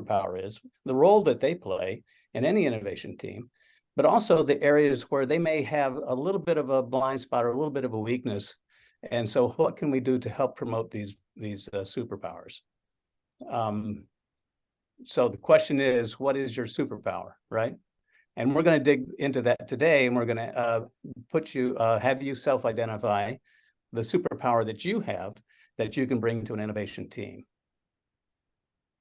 superpower is, the role that they play in any innovation team, but also the areas where they may have a little bit of a blind spot or a little bit of a weakness. And so what can we do to help promote these superpowers? So the question is, what is your superpower, right? And we're going to dig into that today, and we're going to have you self-identify the superpower that you have that you can bring to an innovation team.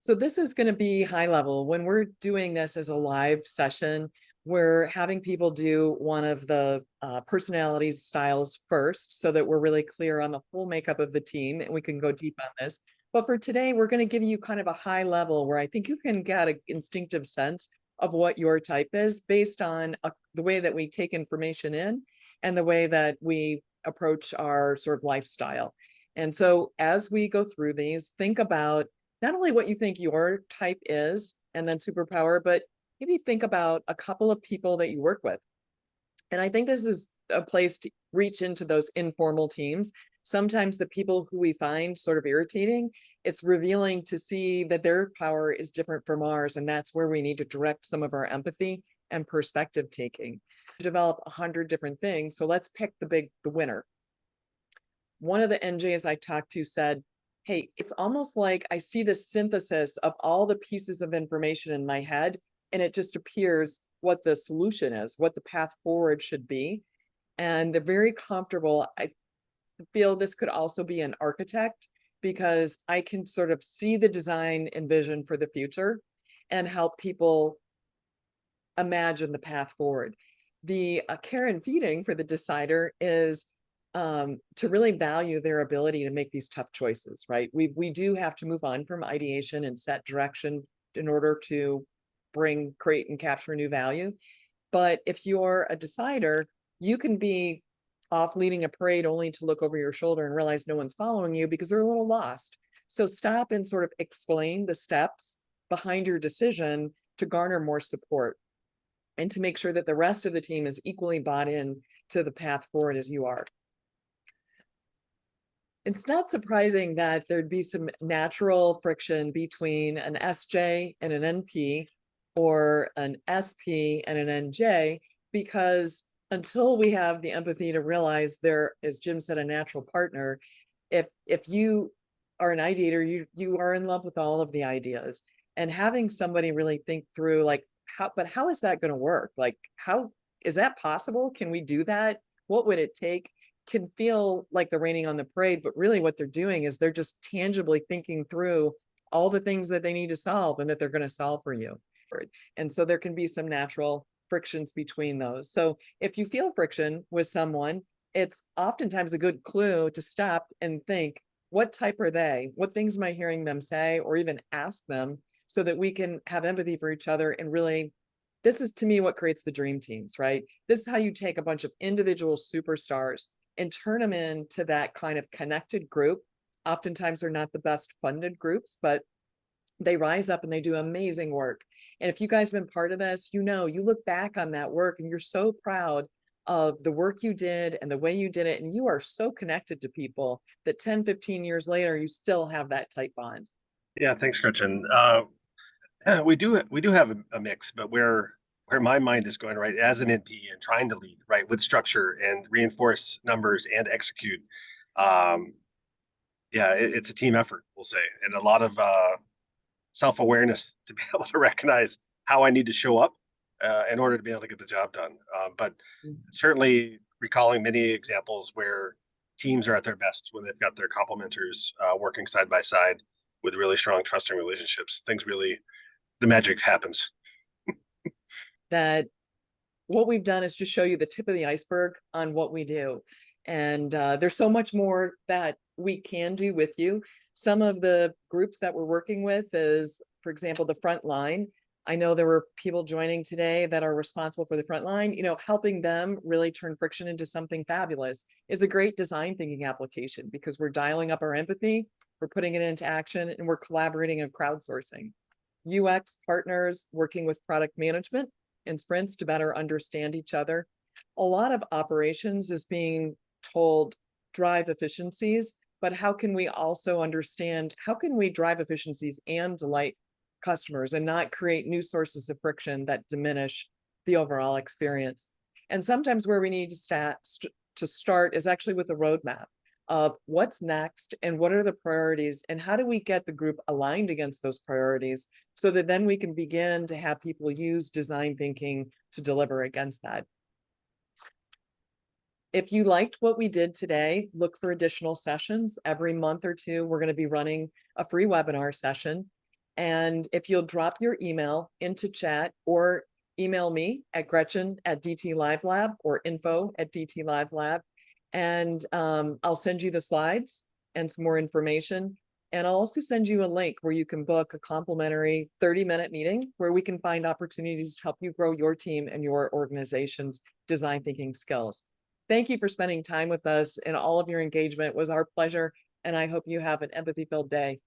So this is going to be high level. When we're doing this as a live session, we're having people do one of the personality styles first so that we're really clear on the whole makeup of the team, and we can go deep on this. But for today, we're going to give you kind of a high level where I think you can get an instinctive sense of what your type is based on the way that we take information in and the way that we approach our sort of lifestyle. And so as we go through these, think about not only what you think your type is and then superpower, but maybe think about a couple of people that you work with. And I think this is a place to reach into those informal teams. Sometimes the people who we find sort of irritating, it's revealing to see that their power is different from ours. And that's where we need to direct some of our empathy and perspective taking. Develop 100 different things. So let's pick the winner. One of the NJs I talked to said, hey, it's almost like I see the synthesis of all the pieces of information in my head, and it just appears what the solution is, what the path forward should be. And they're very comfortable. I feel this could also be an architect, because I can sort of see the design and vision for the future and help people imagine the path forward. The care and feeding for the decider is to really value their ability to make these tough choices, right? We do have to move on from ideation and set direction in order to create and capture new value. But if you're a decider, you can be off leading a parade only to look over your shoulder and realize no one's following you because they're a little lost. So stop and sort of explain the steps behind your decision to garner more support and to make sure that the rest of the team is equally bought in to the path forward as you are. It's not surprising that there'd be some natural friction between an SJ and an NP, or an SP and an NJ, because until we have the empathy to realize there, as Jim said, a natural partner, if you are an ideator, you are in love with all of the ideas, and having somebody really think through like, how is that going to work? Like, how is that possible? Can we do that? What would it take? Can feel like they're raining on the parade, but really what they're doing is they're just tangibly thinking through all the things that they need to solve and that they're going to solve for you. And so there can be some natural frictions between those. So if you feel friction with someone, it's oftentimes a good clue to stop and think, what type are they? What things am I hearing them say, or even ask them, so that we can have empathy for each other. And really, this is to me what creates the dream teams, right? This is how you take a bunch of individual superstars and turn them into that kind of connected group. Oftentimes they're not the best funded groups, but they rise up and they do amazing work. And if you guys have been part of this, you look back on that work and you're so proud of the work you did and the way you did it. And you are so connected to people that 10, 15 years later, you still have that tight bond. Yeah, thanks, Gretchen. We do have a mix, but where my mind is going, right, as an NP and trying to lead, right, with structure and reinforce numbers and execute. It's a team effort, we'll say, and a lot of self-awareness to be able to recognize how I need to show up in order to be able to get the job done. But certainly recalling many examples where teams are at their best when they've got their complementers working side by side with really strong trusting relationships. The magic happens. That what we've done is just show you the tip of the iceberg on what we do. And there's so much more that we can do with you. Some of the groups that we're working with is, for example, the front line. I know there were people joining today that are responsible for the front line. Helping them really turn friction into something fabulous is a great design thinking application, because we're dialing up our empathy, we're putting it into action, and we're collaborating and crowdsourcing. UX partners working with product management and sprints to better understand each other. A lot of operations is being told drive efficiencies, but how can we also understand, how can we drive efficiencies and delight customers and not create new sources of friction that diminish the overall experience. And sometimes where we need to start is actually with a roadmap of what's next and what are the priorities and how do we get the group aligned against those priorities so that then we can begin to have people use design thinking to deliver against that. If you liked what we did today, look for additional sessions. Every month or two, we're going to be running a free webinar session. And if you'll drop your email into chat or email me at Gretchen@DTLiveLAB or info@DTLiveLAB, and I'll send you the slides and some more information. And I'll also send you a link where you can book a complimentary 30-minute meeting where we can find opportunities to help you grow your team and your organization's design thinking skills. Thank you for spending time with us, and all of your engagement was our pleasure. And I hope you have an empathy-filled day.